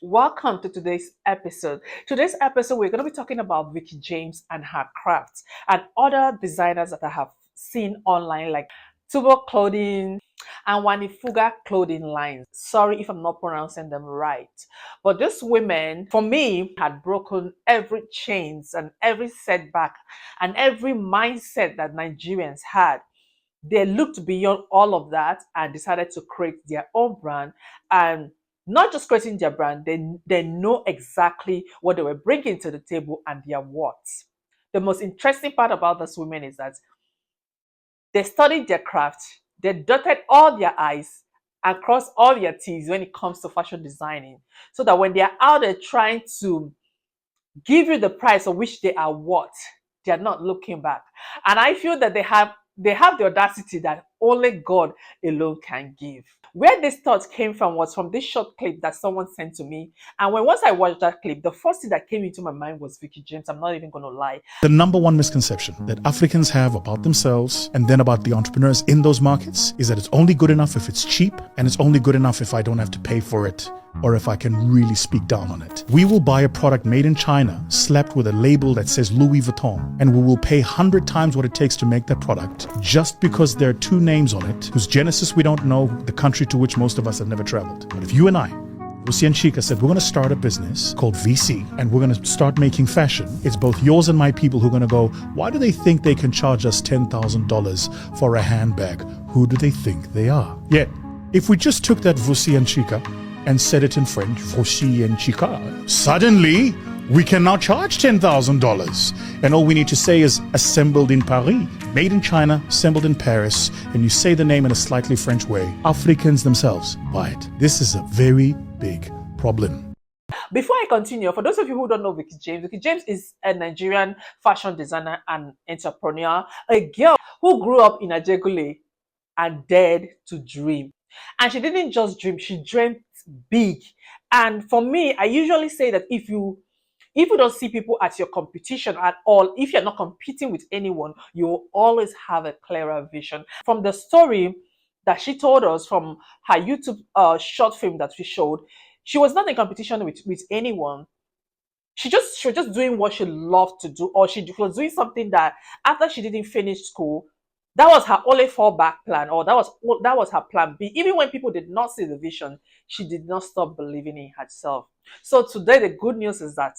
Welcome to today's episode. Today's episode, we're going to be talking about Veekee James and her crafts and other designers that I have seen online, like TUBO clothing and Wannifuga clothing lines. Sorry if I'm not pronouncing them right. But these women, for me, had broken every chains and every setback and every mindset that Nigerians had. They looked beyond all of that and decided to create their own brand. And not just creating their brand, they know exactly what they were bringing to the table and their worth. The most interesting part about these women is that they studied their craft, they dotted all their I's and crossed all their T's when it comes to fashion designing. So that when they are out there trying to give you the price of which they are worth, they are not looking back. And I feel that they have the audacity that only God alone can give. Where this thought came from was from this short clip that someone sent to me. And once I watched that clip, the first thing that came into my mind was Veekee James. I'm not even going to lie. The number one misconception that Africans have about themselves and then about the entrepreneurs in those markets is that it's only good enough if it's cheap, and it's only good enough if I don't have to pay for it, or if I can really speak down on it. We will buy a product made in China, slapped with a label that says Louis Vuitton, and we will pay 100 times what it takes to make that product just because there are two names on it, whose genesis we don't know, the country to which most of us have never traveled. But if you and I, Lucy and Chika, said we're going to start a business called VC and we're going to start making fashion, it's both yours and my people who are going to go, why do they think they can charge us $10,000 for a handbag? Who do they think they are? Yet, if we just took that Vusi and Chika and said it in French, Vusi and Chika, suddenly we can now charge $10,000. And all we need to say is assembled in Paris, made in China, assembled in Paris, and you say the name in a slightly French way. Africans themselves buy it. This is a very big problem. Before I continue, for those of you who don't know Veekee James is a Nigerian fashion designer and entrepreneur, a girl who grew up in Ajegule and dared to dream. And she didn't just dream, she dreamt big. And for me, I usually say that if you don't see people at your competition at all, if you're not competing with anyone, you will always have a clearer vision. From the story that she told us from her YouTube short film that she showed, she was not in competition with anyone. She was just doing what she loved to do, or she was doing something that after she didn't finish school, that was her only fallback plan, or that was her plan B. Even when people did not see the vision, she did not stop believing in herself. So today, the good news is that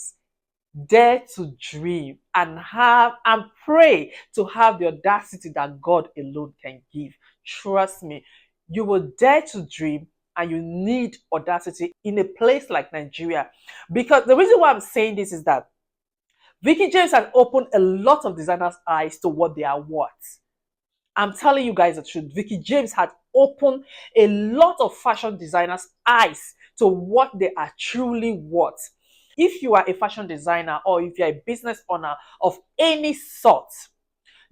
dare to dream and pray to have the audacity that God alone can give. Trust me, you will dare to dream, and you need audacity in a place like Nigeria. Because the reason why I'm saying this is that Veekee James has opened a lot of designers' eyes to what they are worth. I'm telling you guys the truth. Veekee James had opened a lot of fashion designers' eyes to what they are truly worth. If you are a fashion designer or if you're a business owner of any sort,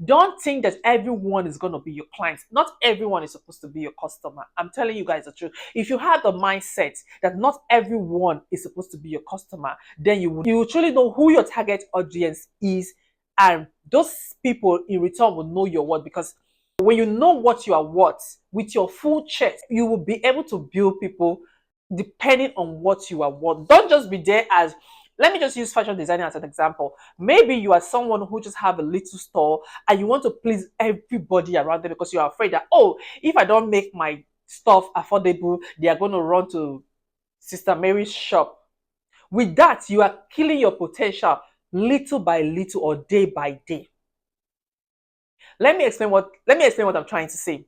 don't think that everyone is going to be your client. Not everyone is supposed to be your customer. I'm telling you guys the truth. If you have the mindset that not everyone is supposed to be your customer, then you will truly know who your target audience is, and those people in return will know your worth. Because when you know what you are worth with your full chest, you will be able to build people depending on what you are worth. Don't just be there as, let me just use fashion designing as an example. Maybe you are someone who just have a little store and you want to please everybody around there because you are afraid that, oh, if I don't make my stuff affordable, they are going to run to Sister Mary's shop. With that, you are killing your potential little by little or day by day. Let me explain what I'm trying to say.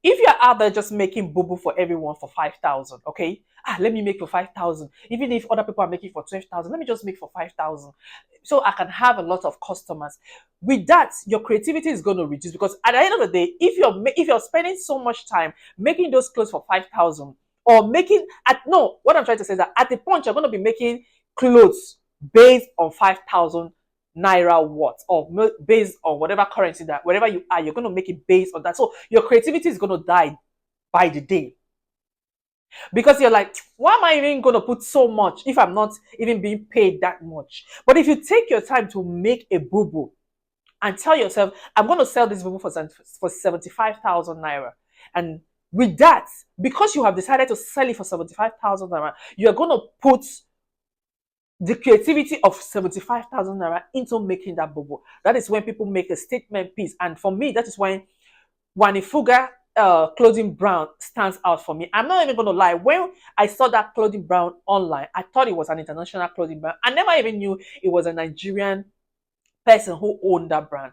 If you're out there just making boo-boo for everyone for 5,000, okay? Let me make for 5,000. Even if other people are making for 12,000, let me just make for 5,000. So I can have a lot of customers. With that, your creativity is going to reduce, because at the end of the day, if you're spending so much time making those clothes for 5,000, or what I'm trying to say is that at the point you're going to be making clothes based on 5,000 naira worth, or based on whatever currency that wherever you are, you're going to make it based on that. So your creativity is going to die by the day, because you're like, why am I even going to put so much if I'm not even being paid that much? But if you take your time to make a boo-boo and tell yourself, I'm going to sell this boo-boo for 75,000 naira, and With that, because you have decided to sell it for 75,000 naira, you are going to put the creativity of 75,000 naira into making that bubble. That is when people make a statement piece. And for me, that is when Wannifuga clothing brand stands out for me. I'm not even going to lie. When I saw that clothing brand online, I thought it was an international clothing brand. I never even knew it was a Nigerian person who owned that brand.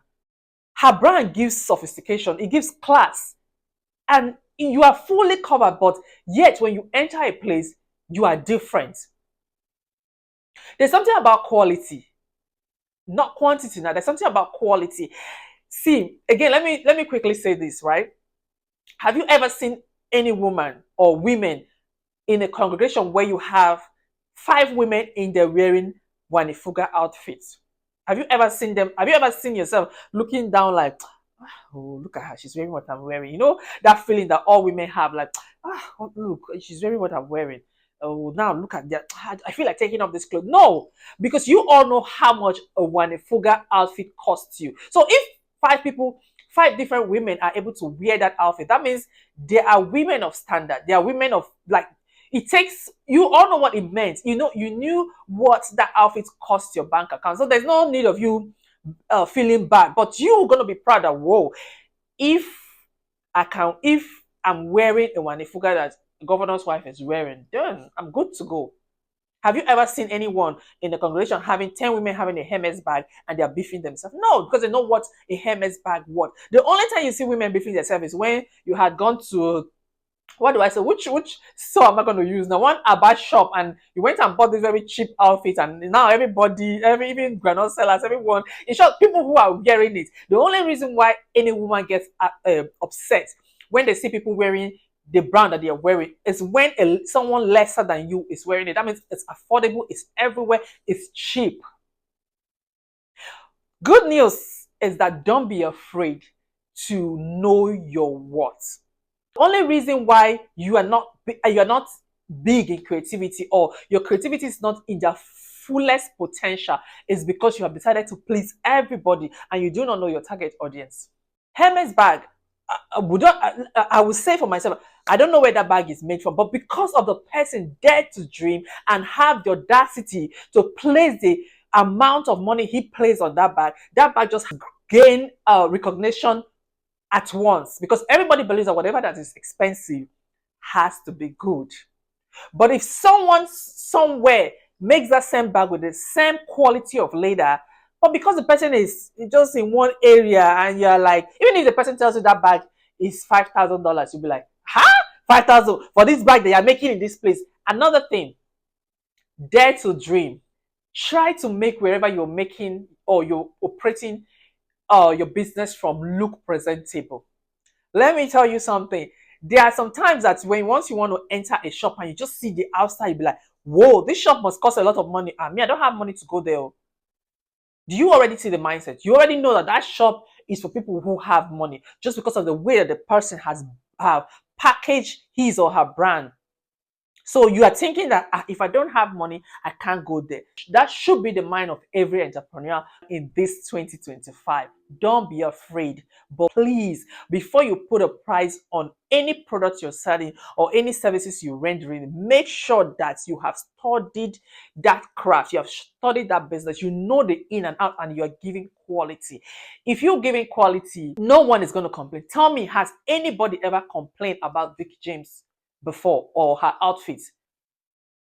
Her brand gives sophistication, it gives class, and you are fully covered. But yet, when you enter a place, you are different. There's something about quality, not quantity. Now, there's something about quality. See, again, let me quickly say this, right? Have you ever seen any woman or women in a congregation where you have 5 women in there wearing Wannifuga outfits? Have you ever seen them? Have you ever seen yourself looking down like, oh, look at her, she's wearing what I'm wearing? You know, that feeling that all women have, like, oh, look, she's wearing what I'm wearing. Oh, now look at that. I feel like taking off this clothes. No, because you all know how much a Wannifuga outfit costs you. So if 5 people, 5 different women are able to wear that outfit, that means there are women of standard. There are women of, like, it takes, you all know what it meant. You know, you knew what that outfit cost your bank account. So there's no need of you feeling bad, but you're gonna be proud that, whoa, if if I'm wearing a Wannifuga that the governor's wife is wearing, then I'm good to go. Have you ever seen anyone in the congregation having 10 women having a Hermes bag and they're beefing themselves? No, because they know what a Hermes bag was. The only time you see women beefing themselves is when you had gone to, what do I say? Which store am I going to use now? One Abba shop, and you went and bought this very cheap outfit, and now everybody, even granola sellers, everyone, in short, people who are wearing it. The only reason why any woman gets upset when they see people wearing the brand that they are wearing is when someone lesser than you is wearing it. That means it's affordable, it's everywhere, it's cheap. Good news is that don't be afraid to know your worth. The only reason why you are not big in creativity, or your creativity is not in their fullest potential, is because you have decided to please everybody and you do not know your target audience. Hermes bag, I would say for myself, I don't know where that bag is made from, but because of the person dared to dream and have the audacity to place the amount of money he placed on that bag just gained recognition at once, because everybody believes that whatever that is expensive has to be good. But if someone somewhere makes that same bag with the same quality of leather, but because the person is just in one area and you're like, even if the person tells you that bag is $5,000, you'll be like, huh? 5,000 for this bag that you're making in this place. Another thing, dare to dream. Try to make wherever you're making or you're operating your business from look presentable. Let me tell you something. There are some times that once you want to enter a shop and you just see the outside, you be like, whoa, this shop must cost a lot of money. I don't have money to go there. Do you already see the mindset? You already know that shop is for people who have money, just because of the way that the person has packaged his or her brand. So you are thinking that if I don't have money, I can't go there. That should be the mind of every entrepreneur in this 2025. Don't be afraid. But please, before you put a price on any product you're selling or any services you're rendering, make sure that you have studied that craft, you have studied that business, you know the in and out, and you're giving quality. If you're giving quality, no one is going to complain. Tell me, has anybody ever complained about Veekee James before, or her outfits?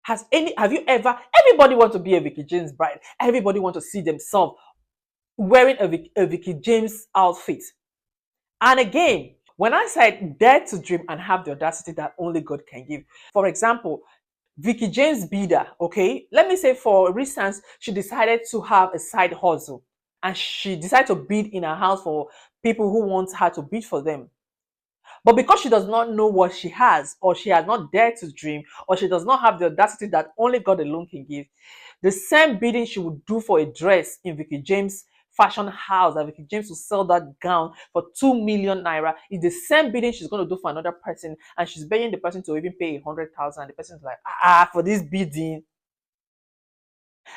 Have you ever, everybody want to be a Veekee James bride, everybody want to see themselves wearing a Veekee James outfit. And again, when I said dare to dream and have the audacity that only God can give, for example, Veekee James bidder, okay, let me say for instance, she decided to have a side hustle and she decided to bid in her house for people who want her to bid for them. But because she does not know what she has, or she has not dared to dream, or she does not have the audacity that only God alone can give, the same bidding she would do for a dress in Veekee James' fashion house, that Veekee James will sell that gown for 2 million naira, is the same bidding she's going to do for another person, and she's begging the person to even pay 100,000. The person's like, for this bidding.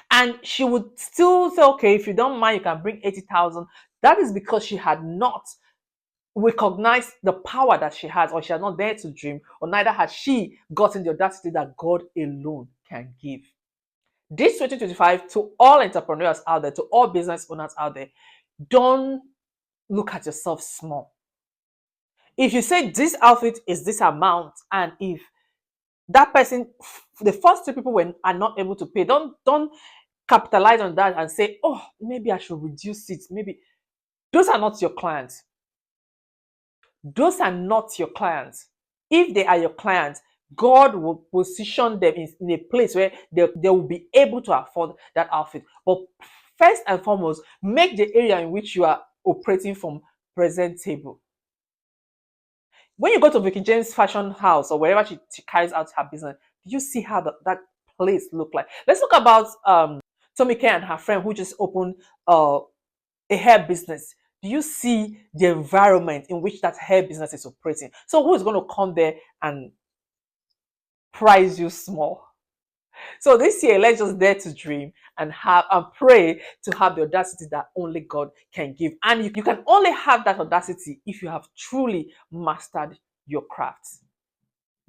And she would still say, okay, if you don't mind, you can bring 80,000. That is because she had not recognize the power that she has, or she has not dared to dream, or neither has she gotten the audacity that God alone can give. This 2025, to all entrepreneurs out there, to all business owners out there, don't look at yourself small. If you say this outfit is this amount, and if that person, the first two people are not able to pay, don't capitalize on that and say, oh, maybe I should reduce it. Maybe those are not your clients. Those are not your clients. If they are your clients, God will position them in a place where they will be able to afford that outfit. But first and foremost, make the area in which you are operating from presentable. When you go to Veekee James fashion house or wherever she carries out her business, do you see how that place look like? Let's talk about Tommy K and her friend who just opened a hair business. Do you see the environment in which that hair business is operating? So who is going to come there and price you small? So this year, let's just dare to dream and pray to have the audacity that only God can give. And you can only have that audacity if you have truly mastered your craft.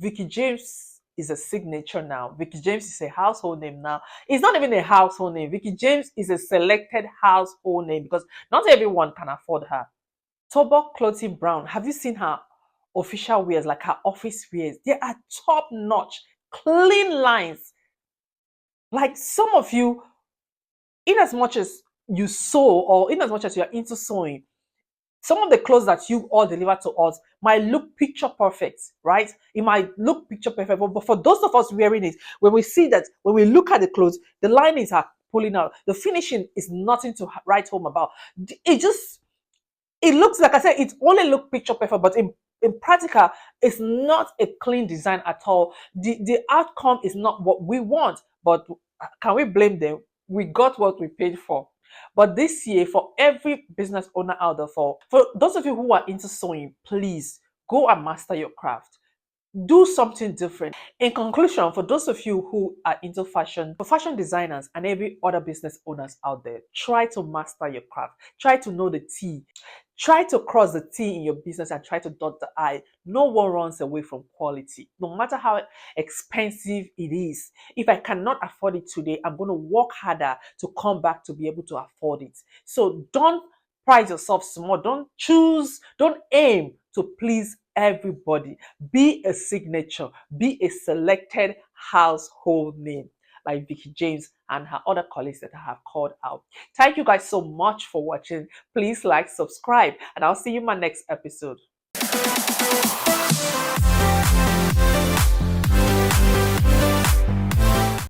Veekee James is a signature now. Veekee James is a household name now. It's not even a household name. Veekee James is a selected household name because not everyone can afford her. TUBO clothing brand. Have you seen her official wears, like her office wears? They are top notch, clean lines. Like some of you, in as much as you sew or in as much as you're into sewing, some of the clothes that you all deliver to us might look picture perfect, right? It might look picture perfect, but for those of us wearing it, when we see that, when we look at the clothes, the linings are pulling out. The finishing is nothing to write home about. It looks, like I said, it only look picture perfect, but in practical, it's not a clean design at all. The outcome is not what we want, but can we blame them? We got what we paid for. But this year, for every business owner out there, for those of you who are into sewing, please go and master your craft. Do something different. In conclusion, for those of you who are into fashion, for fashion designers and every other business owners out there, try to master your craft. Try to know the T. Try to cross the T in your business and try to dot the I. No one runs away from quality, no matter how expensive it is. If I cannot afford it today, I'm going to work harder to come back to be able to afford it. So don't price yourself small. Don't aim to please everybody. Be a signature. Be a selected household name like Veekee James and her other colleagues that I have called out. Thank you guys so much for watching. Please like, subscribe, and I'll see you in my next episode.